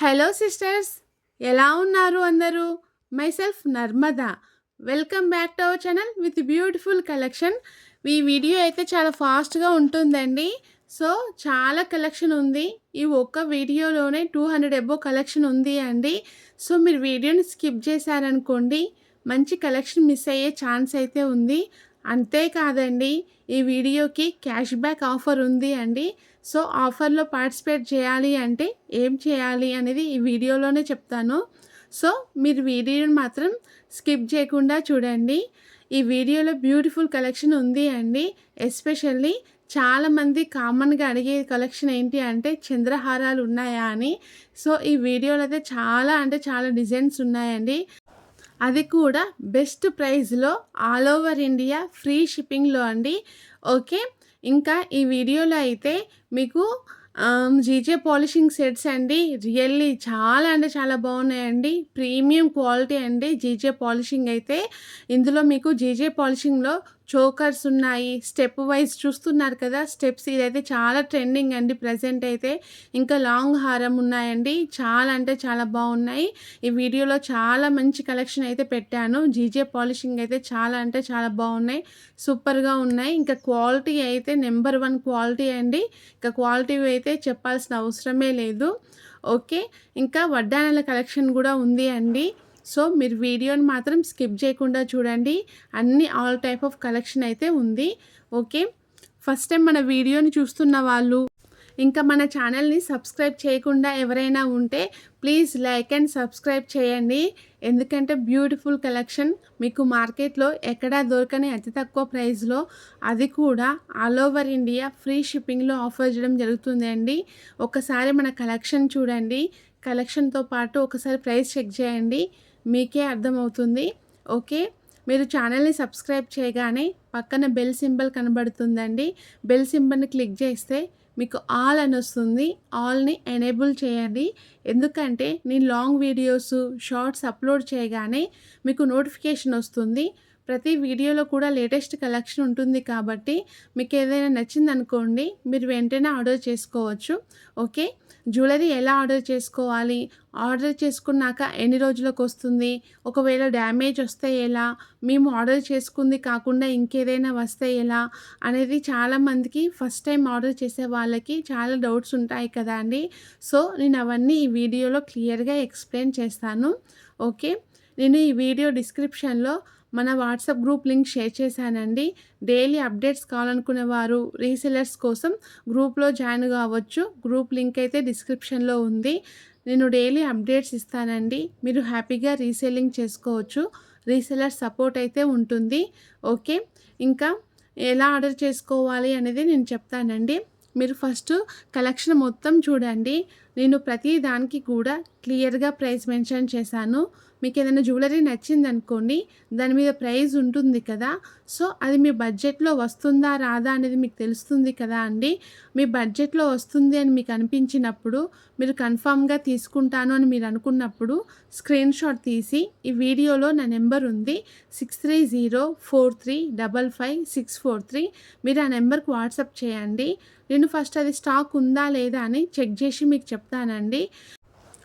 Hello sisters, ఎలా ఉన్నారు అందరూ? Myself Narmada. Welcome back to our channel with beautiful collection. ఈ వీడియో అయితే చాలా ఫాస్ట్గా ఉంటుందండి. సో చాలా కలెక్షన్ ఉంది. ఈ ఒక్క వీడియోలోనే 200 ఎబో కలెక్షన్ ఉంది అండి. సో మీరు వీడియోని స్కిప్ చేశారనుకోండి, మంచి కలెక్షన్ మిస్ అయ్యే ఛాన్స్ అయితే ఉంది. అంతేకాదండి, ఈ వీడియోకి క్యాష్ బ్యాక్ ఆఫర్ ఉంది అండి. సో ఆఫర్లో పార్టిసిపేట్ చేయాలి అంటే ఏం చేయాలి అనేది ఈ వీడియోలోనే చెప్తాను. సో మీరు వీడియోని మాత్రం స్కిప్ చేయకుండా చూడండి. ఈ వీడియోలో బ్యూటిఫుల్ కలెక్షన్ ఉంది అండి. ఎస్పెషల్లీ చాలామంది కామన్గా అడిగే కలెక్షన్ ఏంటి అంటే చంద్రహారాలు ఉన్నాయా అని. సో ఈ వీడియోలో అయితే చాలా అంటే చాలా డిజైన్స్ ఉన్నాయండి. అది కూడా బెస్ట్ ప్రైస్లో ఆల్ ఓవర్ ఇండియా ఫ్రీ షిప్పింగ్లో అండి. ఓకే, ఇంకా ఈ వీడియోలో అయితే మీకు జీజే పాలిషింగ్ సెట్స్ అండి. రియల్లీ చాలా అంటే చాలా బాగున్నాయండి. ప్రీమియం క్వాలిటీ అండి జీజే పాలిషింగ్ అయితే. ఇందులో మీకు జీజే పాలిషింగ్లో చోకర్స్ ఉన్నాయి. స్టెప్ వైజ్ చూస్తున్నారు కదా స్టెప్స్, ఇదైతే చాలా ట్రెండింగ్ అండి ప్రజెంట్ అయితే. ఇంకా లాంగ్ హారం ఉన్నాయండి, చాలా అంటే చాలా బాగున్నాయి. ఈ వీడియోలో చాలా మంచి కలెక్షన్ అయితే పెట్టాను. జీజే పాలిషింగ్ అయితే చాలా అంటే చాలా బాగున్నాయి, సూపర్గా ఉన్నాయి. ఇంకా క్వాలిటీ అయితే నెంబర్ 1 క్వాలిటీ అండి. ఇంకా క్వాలిటీ అయితే చెప్పాల్సిన అవసరమే లేదు. ఓకే, ఇంకా వడ్డానల కలెక్షన్ కూడా ఉంది అండి. సో మీరు వీడియోని మాత్రం స్కిప్ చేయకుండా చూడండి. అన్ని ఆల్ టైప్ ఆఫ్ కలెక్షన్ అయితే ఉంది. ఓకే, ఫస్ట్ టైం మన వీడియోని చూస్తున్న వాళ్ళు, ఇంకా మన ఛానల్ని సబ్స్క్రైబ్ చేయకుండా ఎవరైనా ఉంటే ప్లీజ్ లైక్ అండ్ సబ్స్క్రైబ్ చేయండి. ఎందుకంటే బ్యూటిఫుల్ కలెక్షన్ మీకు మార్కెట్లో ఎక్కడా దొరకని అతి తక్కువ ప్రైస్లో, అది కూడా ఆల్ ఓవర్ ఇండియా ఫ్రీ షిప్పింగ్లో ఆఫర్ చేయడం జరుగుతుంది అండి. ఒకసారి మన కలెక్షన్ చూడండి, కలెక్షన్తో పాటు ఒకసారి ప్రైస్ చెక్ చేయండి, మీకే అర్థమవుతుంది. ఓకే, మీరు ఛానల్ని సబ్స్క్రైబ్ చేయగానే పక్కన బెల్ సింబల్ కనబడుతుందండి. బెల్ సింబల్ని క్లిక్ చేస్తే మీకు ఆల్ అని వస్తుంది. ఆల్ని ఎనేబుల్ చేయండి. ఎందుకంటే నేను లాంగ్ వీడియోస్ షార్ట్స్ అప్లోడ్ చేయగానే మీకు నోటిఫికేషన్ వస్తుంది. ప్రతి వీడియోలో కూడా లేటెస్ట్ కలెక్షన్ ఉంటుంది కాబట్టి మీకు ఏదైనా నచ్చిందనుకోండి మీరు వెంటనే ఆర్డర్ చేసుకోవచ్చు. ఓకే, జ్యువెలరీ ఎలా ఆర్డర్ చేసుకోవాలి, ఆర్డర్ చేసుకున్నాక ఎన్ని రోజులకు వస్తుంది, ఒకవేళ డ్యామేజ్ వస్తే ఎలా, మేము ఆర్డర్ చేసుకుంది కాకుండా ఇంకేదైనా వస్తే ఎలా అనేది చాలామందికి ఫస్ట్ టైం ఆర్డర్ చేసే వాళ్ళకి చాలా డౌట్స్ ఉంటాయి కదా అండి. సో నేను అవన్నీ ఈ వీడియోలో క్లియర్గా ఎక్స్ప్లెయిన్ చేస్తాను. ఓకే, నేను ఈ వీడియో డిస్క్రిప్షన్లో మన వాట్సాప్ గ్రూప్ లింక్ షేర్ చేశానండి. డైలీ అప్డేట్స్ కావాలనుకునే వారు రీసెలర్స్ కోసం గ్రూప్లో జాయిన్ కావచ్చు. గ్రూప్ లింక్ అయితే డిస్క్రిప్షన్లో ఉంది. నేను డైలీ అప్డేట్స్ ఇస్తానండి, మీరు హ్యాపీగా రీసేలింగ్ చేసుకోవచ్చు. రీసెలర్ సపోర్ట్ అయితే ఉంటుంది. ఓకే, ఇంకా ఎలా ఆర్డర్ చేసుకోవాలి అనేది నేను చెప్తానండి. మీరు ఫస్ట్ కలెక్షన్ మొత్తం చూడండి. నేను ప్రతి దానికి కూడా క్లియర్గా ప్రైస్ మెన్షన్ చేశాను. మీకు ఏదైనా జ్యువెలరీ నచ్చిందనుకోండి, దాని మీద ప్రైస్ ఉంటుంది కదా. సో అది మీ బడ్జెట్లో వస్తుందా రాదా అనేది మీకు తెలుస్తుంది కదా అండి. మీ బడ్జెట్లో వస్తుంది అని మీకు అనిపించినప్పుడు, మీరు కన్ఫామ్గా తీసుకుంటాను అని మీరు అనుకున్నప్పుడు స్క్రీన్ షాట్ తీసి ఈ వీడియోలో నా నెంబర్ ఉంది 6304355643, మీరు ఆ నెంబర్కి వాట్సాప్ చేయండి. నేను ఫస్ట్ అది స్టాక్ ఉందా లేదా అని చెక్ చేసి మీకు చెప్తానండి.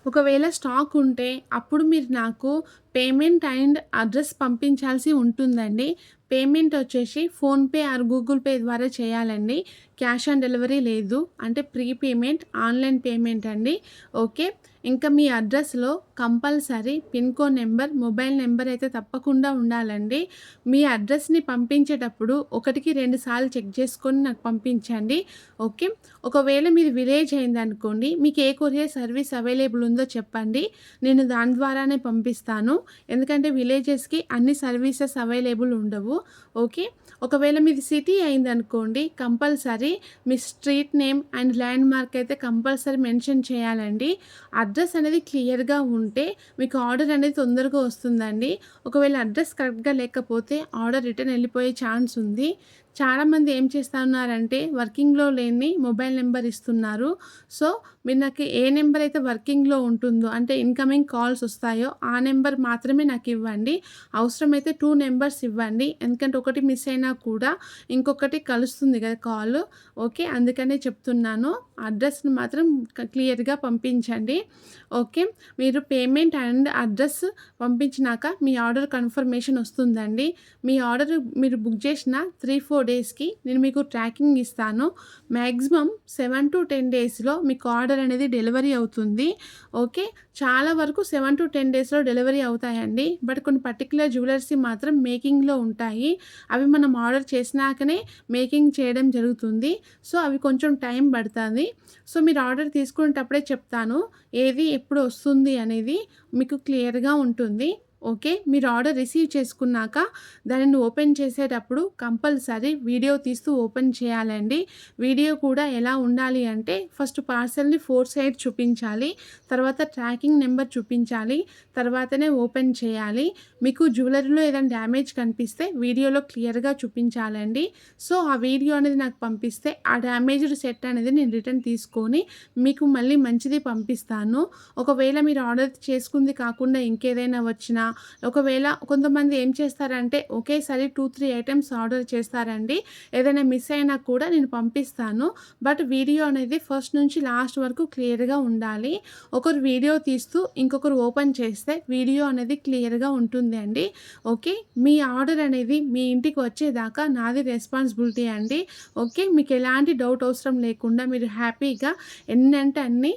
ఒకవేళ స్టాక్ ఉంటే అప్పుడు మీరు నాకు పేమెంట్ అండ్ అడ్రస్ పంపించాల్సి ఉంటుందండి. పేమెంట్ వచ్చేసి ఫోన్పే ఆర్ గూగుల్ పే ద్వారా చేయాలండి. క్యాష్ ఆన్ డెలివరీ లేదు, అంటే ప్రీ పేమెంట్ ఆన్లైన్ పేమెంట్ అండి. ఓకే, ఇంకా మీ అడ్రస్లో compulsory pin code number, mobile number అయితే తప్పకుండా ఉండాలండి. మీ అడ్రస్ని పంపించేటప్పుడు 1-2 సార్లు చెక్ చేసుకొని నాకు పంపించండి. ఓకే, ఒకవేళ మీది విలేజ్ అయిందనుకోండి, మీకు ఏ కొరియర్ సర్వీస్ అవైలబుల్ ఉందో చెప్పండి, నేను దాని ద్వారానే పంపిస్తాను. ఎందుకంటే విలేజెస్కి అన్ని సర్వీసెస్ అవైలబుల్ ఉండవు. ఓకే, ఒకవేళ మీది సిటీ అయిందనుకోండి, compulsory me street name and land mark అయితే కంపల్సరీ మెన్షన్ చేయాలండి. అడ్రస్ అనేది క్లియర్గా ఉంటే మీకు ఆర్డర్ అనేది తొందరగా వస్తుందండి. ఒకవేళ అడ్రస్ కరెక్ట్గా లేకపోతే ఆర్డర్ రిటర్న్ వెళ్ళిపోయే ఛాన్స్ ఉంది. చాలామంది ఏం చేస్తున్నారంటే వర్కింగ్లో లేని మొబైల్ నెంబర్ ఇస్తున్నారు. సో మీరు నాకు ఏ నెంబర్ అయితే వర్కింగ్లో ఉంటుందో, అంటే ఇన్కమింగ్ కాల్స్ వస్తాయో ఆ నెంబర్ మాత్రమే నాకు ఇవ్వండి. అవసరమైతే 2 నెంబర్స్ ఇవ్వండి, ఎందుకంటే ఒకటి మిస్ అయినా కూడా ఇంకొకటి కలుస్తుంది కదా కాల్. ఓకే, అందుకనే చెప్తున్నాను. అడ్రస్‌ని మాత్రం క్లియర్‌గా పంపించండి. ఓకే. మీరు పేమెంట్ అండ్ అడ్రస్ పంపించినాక మీ ఆర్డర్ కన్ఫర్మేషన్ వస్తుందండి. మీ ఆర్డర్ మీరు బుక్ చేసిన 3, 4 డేస్‌కి నేను మీకు ట్రాకింగ్ ఇస్తాను. మ్యాక్సిమం 7-10 డేస్‌లో మీకు ఆర్డర్ అనేది డెలివరీ అవుతుంది. ఓకే. చాలా వరకు 7-10 డేస్‌లో డెలివరీ అవుతాయండి. బట్ కొన్ని పర్టిక్యులర్ జ్యువెలర్స్‌వి మాత్రం మేకింగ్‌లో ఉంటాయి. అవి మనం ఆర్డర్ చేసినాకనే మేకింగ్ చేయడం జరుగుతుంది. సో, అవి కొంచెం టైం పడతది. సో, మీరు ఆర్డర్ తీసుకునేటప్పుడే చెప్తాను. ఏది ఎప్పుడు వస్తుంది అనేది మీకు క్లియర్‌గా ఉంటుంది. ఓకే. మీరు ఆర్డర్ రిసీవ్ చేసుకున్నాక దానిని ఓపెన్ చేసేటప్పుడు కంపల్సరీ వీడియో తీస్తూ ఓపెన్ చేయాలండి. వీడియో కూడా ఎలా ఉండాలి అంటే ఫస్ట్ పార్సెల్‌ని 4 సైడ్ చూపించాలి. తర్వాత ట్రాకింగ్ నెంబర్ చూపించాలి. తర్వాతనే ఓపెన్ చేయాలి. మీకు జ్యువెలరీలో ఏదైనా డ్యామేజ్ కనిపిస్తే వీడియోలో క్లియర్‌గా చూపించాలండి. సో, ఆ వీడియో అనేది నాకు పంపిస్తే ఆ డ్యామేజ్డ్ సెట్ అనేది నేను రిటర్న్ తీసుకొని మీకు మళ్ళీ మంచిది పంపిస్తాను. ఒకవేళ మీరు ఆర్డర్ చేసుకుంది కాకుండా ఇంకేదైనా వచ్చినా, ఒకవేళ కొంతమంది ఏం చేస్తారంటే ఒకేసారి 2, 3 ఐటెమ్స్ ఆర్డర్ చేస్తారండి. ఏదైనా మిస్ అయినా కూడా నేను పంపిస్తాను. బట్ వీడియో అనేది ఫస్ట్ నుంచి లాస్ట్ వరకు క్లియర్‌గా ఉండాలి. ఒకరు వీడియో తీస్తూ ఇంకొకరు ఓపెన్ చేస్తే వీడియో అనేది క్లియర్‌గా ఉంటుంది అండి. ఓకే. మీ ఆర్డర్ అనేది మీ ఇంటికి వచ్చేదాకా నాది రెస్పాన్సిబిలిటీ అండి. ఓకే. మీకు ఎలాంటి డౌట్ అవసరం లేకుండా మీరు హ్యాపీగా ఎన్నంటే అన్ని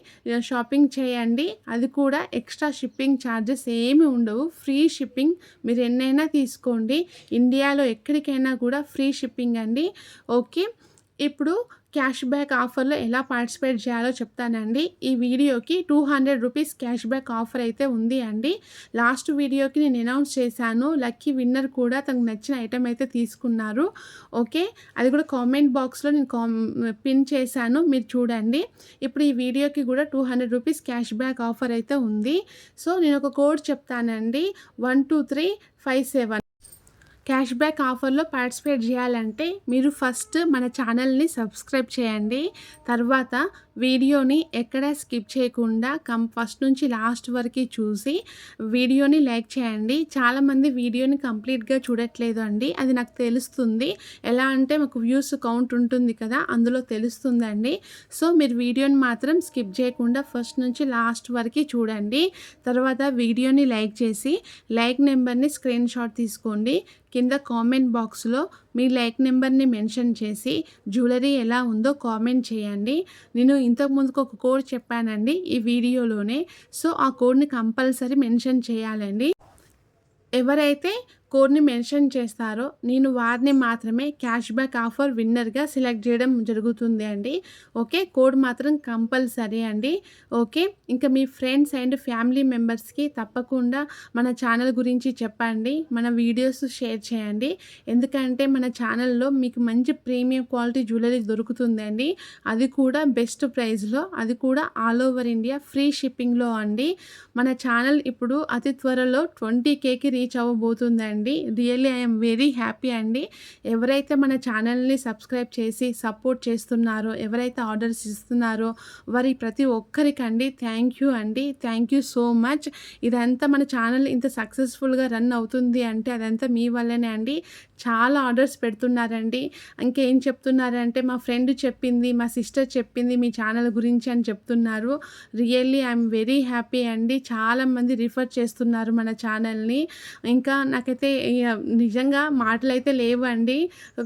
షాపింగ్ చేయండి. అది కూడా ఎక్స్ట్రా షిప్పింగ్ ఛార్జెస్ ఏమి ఉండవు. ఫ్రీ షిప్పింగ్ మీరు ఎన్నైనా తీసుకోండి. ఇండియాలో ఎక్కడికైనా కూడా ఫ్రీ షిప్పింగ్ అండి. ఓకే. ఇప్పుడు క్యాష్ బ్యాక్ ఆఫర్‌లో ఎలా పార్టిసిపేట్ చేయాలో చెప్తానండి. ఈ వీడియోకి ₹200 క్యాష్ బ్యాక్ ఆఫర్ అయితే ఉంది అండి. లాస్ట్ వీడియోకి నేను అనౌన్స్ చేశాను. లక్కీ విన్నర్ కూడా తనకు నచ్చిన ఐటెమ్ అయితే తీసుకున్నారు. ఓకే. అది కూడా కామెంట్ బాక్స్‌లో నేను పిన్ చేశాను. మీరు చూడండి. ఇప్పుడు ఈ వీడియోకి కూడా ₹200 క్యాష్ బ్యాక్ ఆఫర్ అయితే ఉంది. సో, నేను ఒక కోడ్ చెప్తానండి. 12357. క్యాష్ బ్యాక్ ఆఫర్‌లో పార్టిసిపేట్ చేయాలంటే మీరు ఫస్ట్ మన ఛానల్‌ని సబ్స్క్రైబ్ చేయండి. తర్వాత వీడియోని ఎక్కడ స్కిప్ చేయకుండా ఫస్ట్ నుంచి లాస్ట్ వరకి చూసి వీడియోని లైక్ చేయండి. చాలామంది వీడియోని కంప్లీట్‌గా చూడట్లేదు అండి. అది నాకు తెలుస్తుంది. ఎలా అంటే మాకు వ్యూస్ కౌంట్ ఉంటుంది కదా! అందులో తెలుస్తుందండి. సో, మీరు వీడియోని మాత్రం స్కిప్ చేయకుండా ఫస్ట్ నుంచి లాస్ట్ వరకి చూడండి. తర్వాత వీడియోని లైక్ చేసి లైక్ నెంబర్‌ని స్క్రీన్‌షాట్ తీసుకోండి. కింద కామెంట్ బాక్స్‌లో మీ లైక్ నెంబర్‌ని మెన్షన్ చేసి జ్యువెలరీ ఎలా ఉందో కామెంట్ చేయండి. నేను ఇంతకు ముందుకు ఒక కోడ్ చెప్పానండి ఈ వీడియోలోనే. సో, ఆ కోడ్‌ని కంపల్సరీ మెన్షన్ చేయాలండి. ఎవరైతే కోడ్‌ని మెన్షన్ చేస్తారో నేను వారిని మాత్రమే క్యాష్ బ్యాక్ ఆఫర్ విన్నర్‌గా సెలెక్ట్ చేయడం జరుగుతుంది అండి. ఓకే. కోడ్ మాత్రం కంపల్సరీ అండి. ఓకే. ఇంకా మీ ఫ్రెండ్స్ అండ్ ఫ్యామిలీ మెంబర్స్‌కి తప్పకుండా మన ఛానల్ గురించి చెప్పండి. మన వీడియోస్ షేర్ చేయండి. ఎందుకంటే మన ఛానల్‌లో మీకు మంచి ప్రీమియం క్వాలిటీ జ్యువెలరీ దొరుకుతుందండి. అది కూడా బెస్ట్ ప్రైస్‌లో, అది కూడా ఆల్ ఓవర్ ఇండియా ఫ్రీ షిప్పింగ్‌లో అండి. మన ఛానల్ ఇప్పుడు అతి త్వరలో 20,000కి రీచ్ అవ్వబోతుందండి. Really I am very happy అండి. ఎవరైతే మన ఛానల్‌ని సబ్స్క్రైబ్ చేసి సపోర్ట్ చేస్తున్నారో, ఎవరైతే ఆర్డర్స్ ఇస్తున్నారో వారి ప్రతి ఒక్కరికండి థ్యాంక్ యూ అండి. Thank you so much. ఇదంతా మన ఛానల్ ఇంత సక్సెస్‌ఫుల్‌గా రన్ అవుతుంది అంటే అదంతా మీ వల్లనే అండి. చాలా ఆర్డర్స్ పెడుతున్నారండి. ఇంకేం చెప్తున్నారంటే మా ఫ్రెండ్ చెప్పింది, మా సిస్టర్ చెప్పింది మీ ఛానల్ గురించి అని చెప్తున్నారు. Really I am very happy అండి. చాలామంది రిఫర్ చేస్తున్నారు మన ఛానల్‌ని. ఇంకా నాకైతే నిజంగా మాటలైతే లేవండి.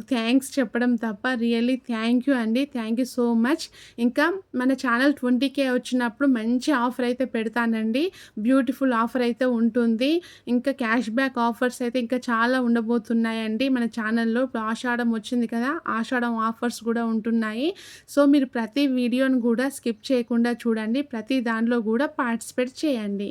థ్యాంక్స్ చెప్పడం తప్ప. రియల్లీ థ్యాంక్ యూ అండి. Thank you so much. ఇంకా మన ఛానల్ 20,000 వచ్చినప్పుడు మంచి ఆఫర్ అయితే పెడతానండి. బ్యూటిఫుల్ ఆఫర్ అయితే ఉంటుంది. ఇంకా క్యాష్ బ్యాక్ ఆఫర్స్ అయితే ఇంకా చాలా ఉండబోతున్నాయండి మన ఛానల్‌లో. ఇప్పుడు ఆషాఢం వచ్చింది కదా! ఆషాఢం ఆఫర్స్ కూడా ఉంటున్నాయి. సో, మీరు ప్రతి వీడియోని కూడా స్కిప్ చేయకుండా చూడండి. ప్రతి దాంట్లో కూడా పార్టిసిపేట్ చేయండి.